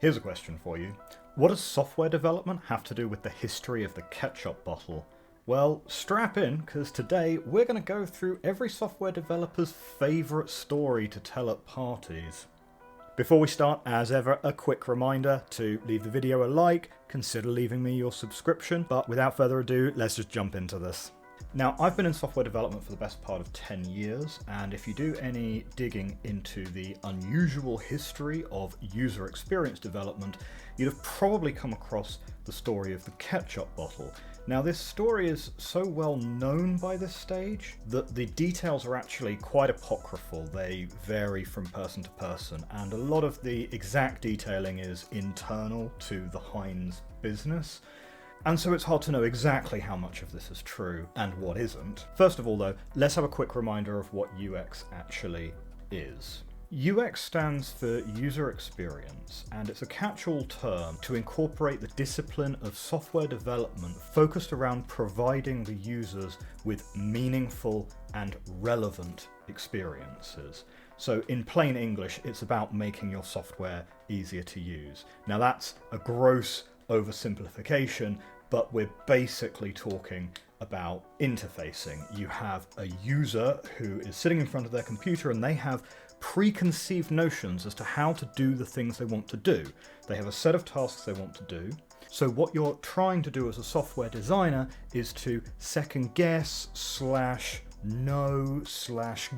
Here's a question for you. What does software development have to do with the history of the ketchup bottle? Well, strap in, because today we're going to go through every software developer's favourite story to tell at parties. Before we start, as ever, a quick reminder to leave the video a like, consider leaving me your subscription, but without further ado, let's just jump into this. Now, I've been in software development for the best part of 10 years, and if you do any digging into the unusual history of user experience development, you'd have probably come across the story of the ketchup bottle. Now, this story is so well known by this stage that the details are actually quite apocryphal. They vary from person to person, and a lot of the exact detailing is internal to the Heinz business. And so it's hard to know exactly how much of this is true and what isn't. First of all though, let's have a quick reminder of what UX actually is. UX stands for user experience, and it's a catch-all term to incorporate the discipline of software development focused around providing the users with meaningful and relevant experiences. So in plain English, it's about making your software easier to use. Now that's a gross oversimplification, but we're basically talking about interfacing. You have a user who is sitting in front of their computer and they have preconceived notions as to how to do the things they want to do. They have a set of tasks they want to do. So what you're trying to do as a software designer is to second guess /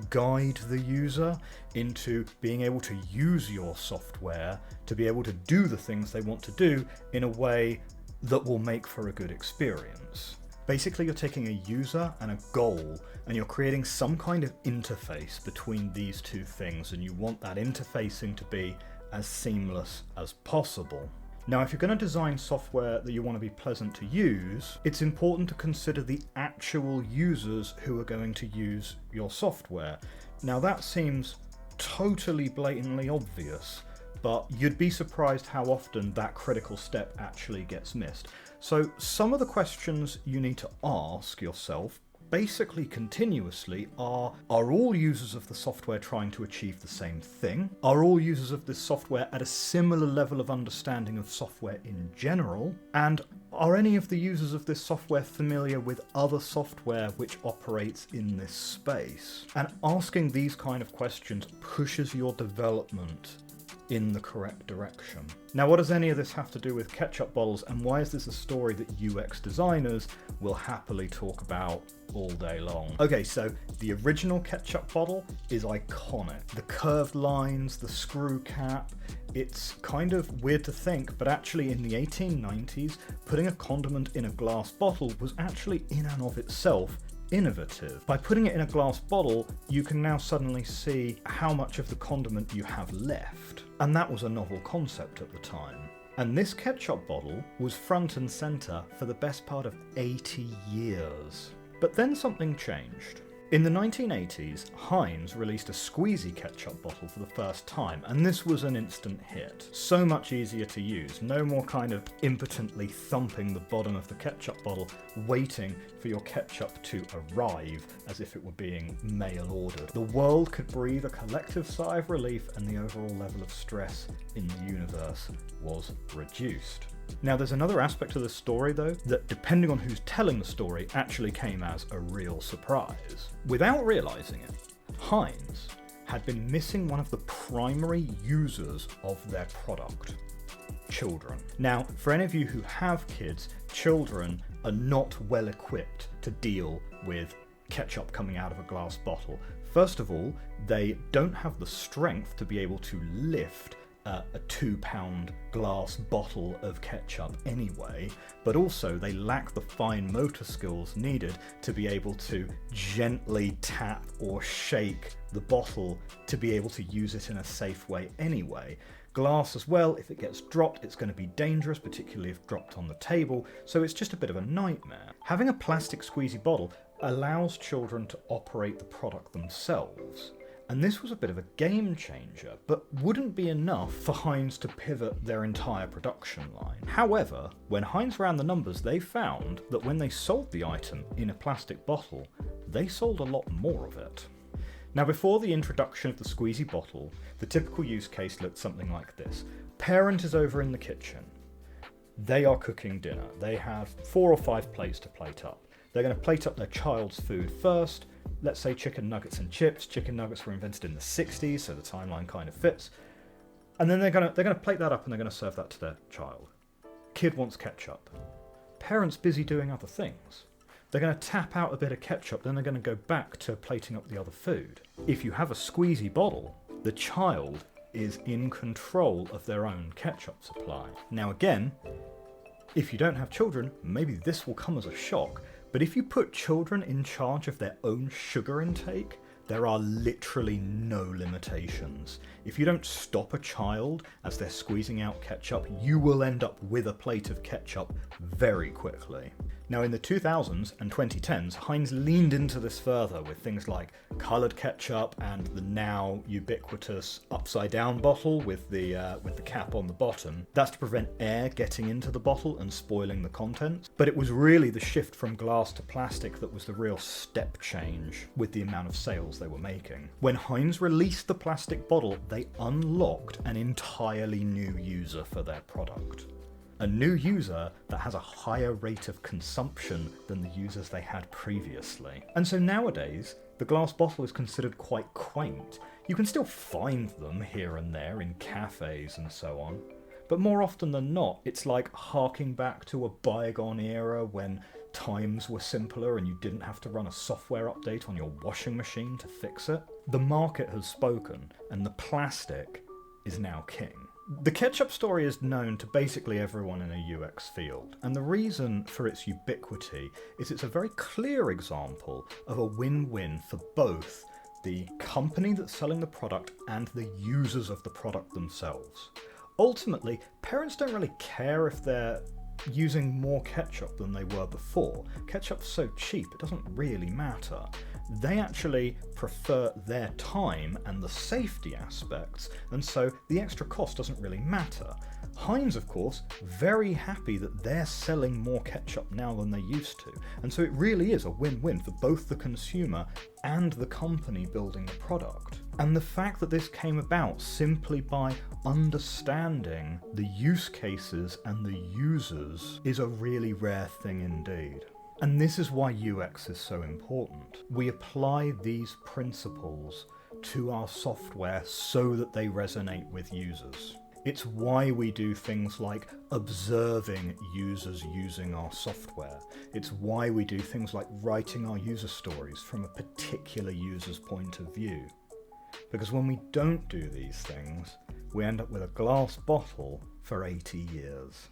guide the user into being able to use your software to be able to do the things they want to do in a way that will make for a good experience. Basically, you're taking a user and a goal and you're creating some kind of interface between these two things, and you want that interfacing to be as seamless as possible. Now, if you're going to design software that you want to be pleasant to use, it's important to consider the actual users who are going to use your software. Now, that seems totally blatantly obvious, but you'd be surprised how often that critical step actually gets missed. So some of the questions you need to ask yourself basically continuously are all users of the software trying to achieve the same thing? Are all users of this software at a similar level of understanding of software in general? And are any of the users of this software familiar with other software which operates in this space? And asking these kind of questions pushes your development in the correct direction. Now, what does any of this have to do with ketchup bottles, and why is this a story that UX designers will happily talk about all day long? Okay, so the original ketchup bottle is iconic. The curved lines, the screw cap, it's kind of weird to think, but actually in the 1890s, putting a condiment in a glass bottle was actually in and of itself innovative. By putting it in a glass bottle, you can now suddenly see how much of the condiment you have left. And that was a novel concept at the time. And this ketchup bottle was front and center for the best part of 80 years. But then something changed. In the 1980s, Heinz released a squeezy ketchup bottle for the first time, and this was an instant hit. So much easier to use, no more kind of impotently thumping the bottom of the ketchup bottle, waiting for your ketchup to arrive as if it were being mail ordered. The world could breathe a collective sigh of relief, and the overall level of stress in the universe was reduced. Now, there's another aspect to this story, though, that depending on who's telling the story, actually came as a real surprise. Without realizing it, Heinz had been missing one of the primary users of their product: children. Now, for any of you who have kids, children are not well equipped to deal with ketchup coming out of a glass bottle. First of all, they don't have the strength to be able to lift a 2-pound glass bottle of ketchup anyway, but also they lack the fine motor skills needed to be able to gently tap or shake the bottle to be able to use it in a safe way anyway. Glass as well, if it gets dropped, it's going to be dangerous, particularly if dropped on the table, so it's just a bit of a nightmare. Having a plastic squeezy bottle allows children to operate the product themselves. And this was a bit of a game changer, but wouldn't be enough for Heinz to pivot their entire production line. However, when Heinz ran the numbers, they found that when they sold the item in a plastic bottle, they sold a lot more of it. Now, before the introduction of the squeezy bottle, the typical use case looked something like this. Parent is over in the kitchen. They are cooking dinner. They have 4 or 5 plates to plate up. They're going to plate up their child's food first. Let's say chicken nuggets and chips. Chicken nuggets were invented in the 60s, so the timeline kind of fits. And then they're going to plate that up and they're going to serve that to their child. Kid wants ketchup. Parent's busy doing other things. They're going to tap out a bit of ketchup, then they're going to go back to plating up the other food. If you have a squeezy bottle, the child is in control of their own ketchup supply. Now again, if you don't have children, maybe this will come as a shock, but if you put children in charge of their own sugar intake, there are literally no limitations. If you don't stop a child as they're squeezing out ketchup, you will end up with a plate of ketchup very quickly. Now in the 2000s and 2010s, Heinz leaned into this further with things like coloured ketchup and the now ubiquitous upside down bottle with the cap on the bottom. That's to prevent air getting into the bottle and spoiling the contents. But it was really the shift from glass to plastic that was the real step change with the amount of sales they were making. When Heinz released the plastic bottle, they unlocked an entirely new user for their product. A new user that has a higher rate of consumption than the users they had previously. And so nowadays, the glass bottle is considered quite quaint. You can still find them here and there in cafes and so on, but more often than not, it's like harking back to a bygone era when times were simpler and you didn't have to run a software update on your washing machine to fix it. The market has spoken, and the plastic is now king. The ketchup story is known to basically everyone in a UX field, and the reason for its ubiquity is it's a very clear example of a win-win for both the company that's selling the product and the users of the product themselves. Ultimately, parents don't really care if they're using more ketchup than they were before. Ketchup's so cheap, it doesn't really matter. They actually prefer their time and the safety aspects, and so the extra cost doesn't really matter. Heinz, of course, very happy that they're selling more ketchup now than they used to, and so it really is a win-win for both the consumer and the company building the product. And the fact that this came about simply by understanding the use cases and the users is a really rare thing indeed. And this is why UX is so important. We apply these principles to our software so that they resonate with users. It's why we do things like observing users using our software. It's why we do things like writing our user stories from a particular user's point of view. Because when we don't do these things, we end up with a glass bottle for 80 years.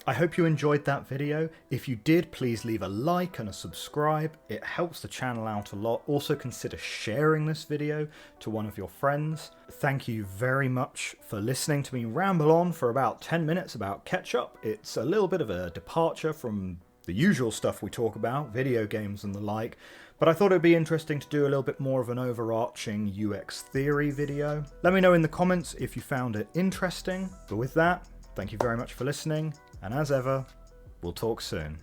I hope you enjoyed that video. If you did, please leave a like and a subscribe. It helps the channel out a lot. Also consider sharing this video to one of your friends. Thank you very much for listening to me ramble on for about 10 minutes about ketchup. It's a little bit of a departure from the usual stuff we talk about, video games and the like, but I thought it'd be interesting to do a little bit more of an overarching UX theory video. Let me know in the comments if you found it interesting. But with that, thank you very much for listening. And as ever, we'll talk soon.